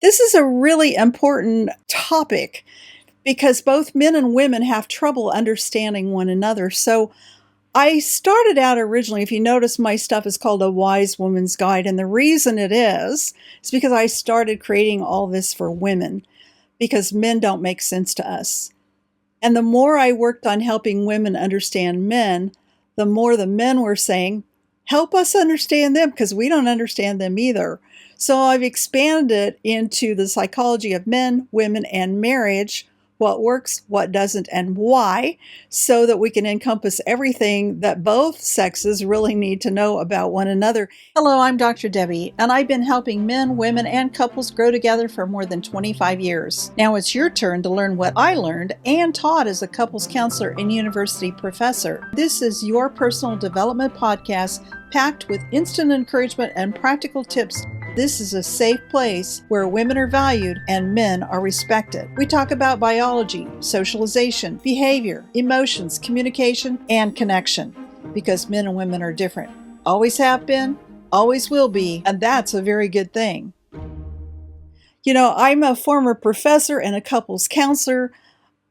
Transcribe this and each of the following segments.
This is a really important topic because both men and women have trouble understanding one another. So I started out originally, if you notice, my stuff is called A Wise Woman's Guide. And the reason it is because I started creating all this for women because men don't make sense to us. And the more I worked on helping women understand men, the more the men were saying, help us understand them because we don't understand them either. So I've expanded it into the psychology of men, women, and marriage, what works, what doesn't, and why, so that we can encompass everything that both sexes really need to know about one another. Hello, I'm Dr. Debbie, and I've been helping men, women, and couples grow together for more than 25 years. Now it's your turn to learn what I learned and taught as a couples counselor and university professor. This is your personal development podcast packed with instant encouragement and practical tips. This is a safe place where women are valued and men are respected. We talk about biology, socialization, behavior, emotions, communication, and connection because men and women are different. Always have been, always will be, and that's a very good thing. You know, I'm a former professor and a couples counselor,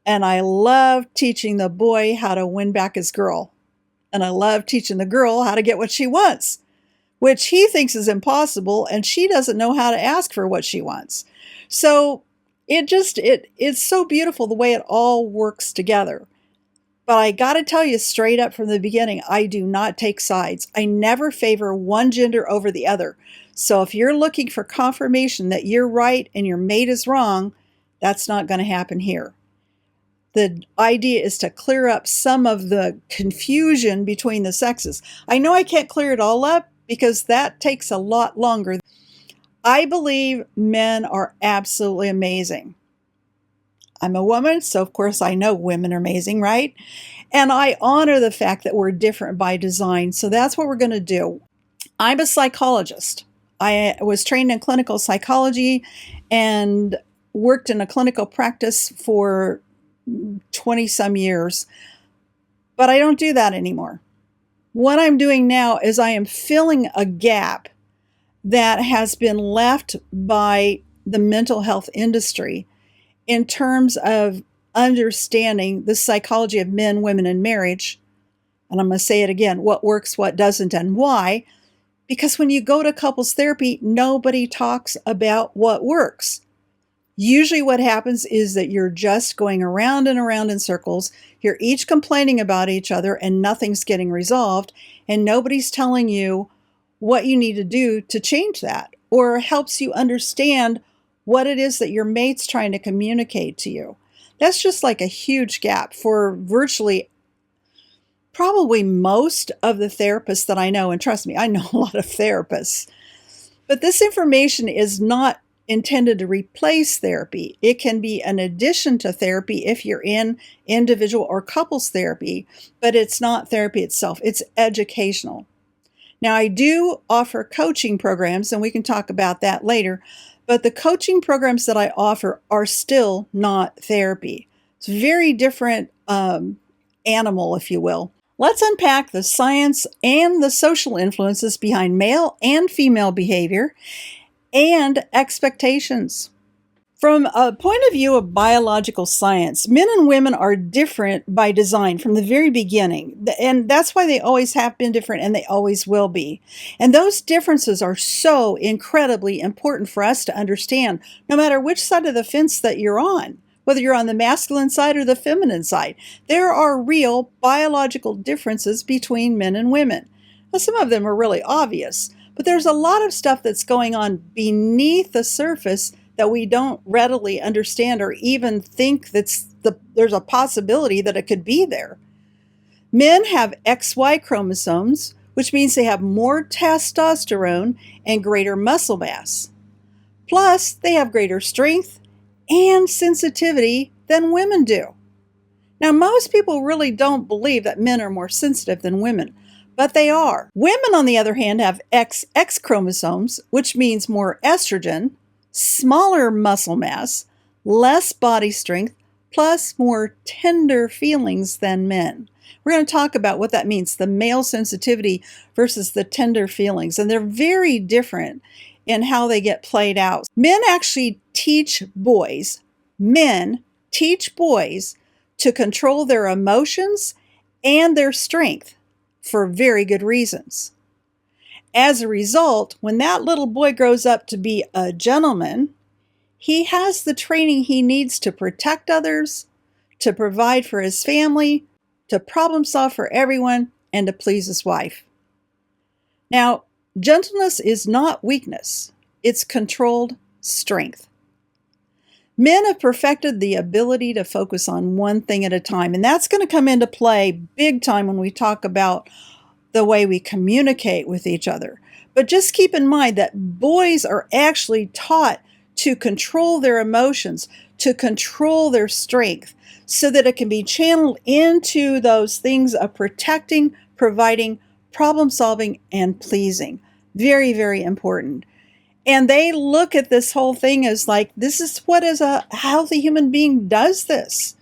and I love teaching the boy how to win back his girl. And I love teaching the girl how to get what she wants, which he thinks is impossible, and she doesn't know how to ask for what she wants. So it's so beautiful the way it all works together. But I got to tell you straight up from the beginning, I do not take sides. I never favor one gender over the other. So if you're looking for confirmation that you're right and your mate is wrong, that's not going to happen here. The idea is to clear up some of the confusion between the sexes. I know I can't clear it all up because that takes a lot longer. I believe men are absolutely amazing. I'm a woman, so of course I know women are amazing, right? And I honor the fact that we're different by design. So that's what we're going to do. I'm a psychologist. I was trained in clinical psychology and worked in a clinical practice for 20 some years, but I don't do that anymore. What I'm doing now is I am filling a gap that has been left by the mental health industry in terms of understanding the psychology of men, women, and marriage. And I'm going to say it again, what works, what doesn't, and why. Because when you go to couples therapy, nobody talks about what works. Usually what happens is that you're just going around and around in circles. You're each complaining about each other and nothing's getting resolved. And nobody's telling you what you need to do to change that or helps you understand what it is that your mate's trying to communicate to you. That's just like a huge gap for virtually probably most of the therapists that I know. And trust me, I know a lot of therapists. But this information is not intended to replace therapy. It can be an addition to therapy if you're in individual or couples therapy, but it's not therapy itself. It's educational. Now, I do offer coaching programs, and we can talk about that later, but the coaching programs that I offer are still not therapy. It's a very different animal, if you will. Let's unpack the science and the social influences behind male and female behavior and expectations. From a point of view of biological science, men and women are different by design from the very beginning. And that's why they always have been different and they always will be. And those differences are so incredibly important for us to understand, no matter which side of the fence that you're on, whether you're on the masculine side or the feminine side. There are real biological differences between men and women. Now, some of them are really obvious. But there's a lot of stuff that's going on beneath the surface that we don't readily understand or even think there's a possibility that it could be there. Men have XY chromosomes, which means they have more testosterone and greater muscle mass. Plus, they have greater strength and sensitivity than women do. Now, most people really don't believe that men are more sensitive than women. But they are. Women, on the other hand, have XX chromosomes, which means more estrogen, smaller muscle mass, less body strength, plus more tender feelings than men. We're going to talk about what that means, the male sensitivity versus the tender feelings. And they're very different in how they get played out. Men teach boys to control their emotions and their strength for very good reasons. As a result, when that little boy grows up to be a gentleman, he has the training he needs to protect others, to provide for his family, to problem solve for everyone, and to please his wife. Now, gentleness is not weakness. It's controlled strength. Men have perfected the ability to focus on one thing at a time, and that's going to come into play big time when we talk about the way we communicate with each other. But just keep in mind that boys are actually taught to control their emotions, to control their strength, so that it can be channeled into those things of protecting, providing, problem solving, and pleasing. Very, very important. And they look at this whole thing as like, this is what as a healthy human being does this.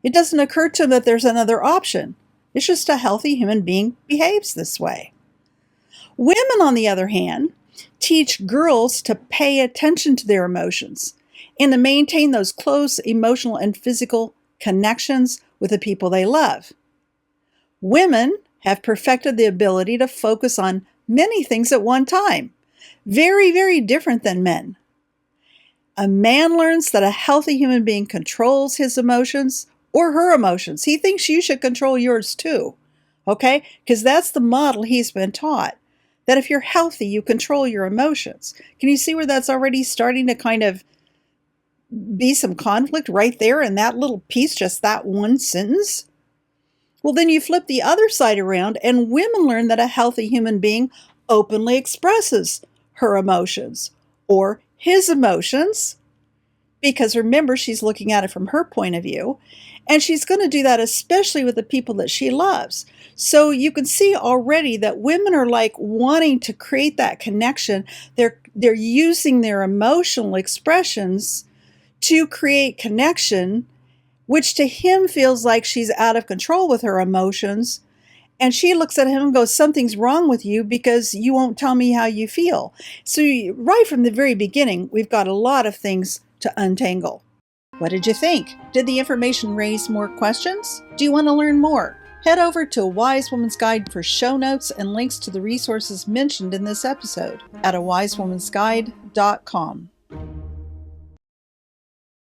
It doesn't occur to them that there's another option. It's just a healthy human being behaves this way. Women, on the other hand, teach girls to pay attention to their emotions and to maintain those close emotional and physical connections with the people they love. Women have perfected the ability to focus on many things at one time. Very, very different than men. A man learns that a healthy human being controls his emotions or her emotions. He thinks you should control yours too, okay? Because that's the model he's been taught, that if you're healthy, you control your emotions. Can you see where that's already starting to kind of be some conflict right there in that little piece, just that one sentence? Well, then you flip the other side around, and women learn that a healthy human being openly expresses her emotions or his emotions, because remember, she's looking at it from her point of view, and she's going to do that especially with the people that she loves. So you can see already that women are like wanting to create that connection. They're using their emotional expressions to create connection, which to him feels like she's out of control with her emotions. And she looks at him and goes, something's wrong with you because you won't tell me how you feel. So right from the very beginning, we've got a lot of things to untangle. What did you think? Did the information raise more questions? Do you want to learn more? Head over to A Wise Woman's Guide for show notes and links to the resources mentioned in this episode at awisewomansguide.com.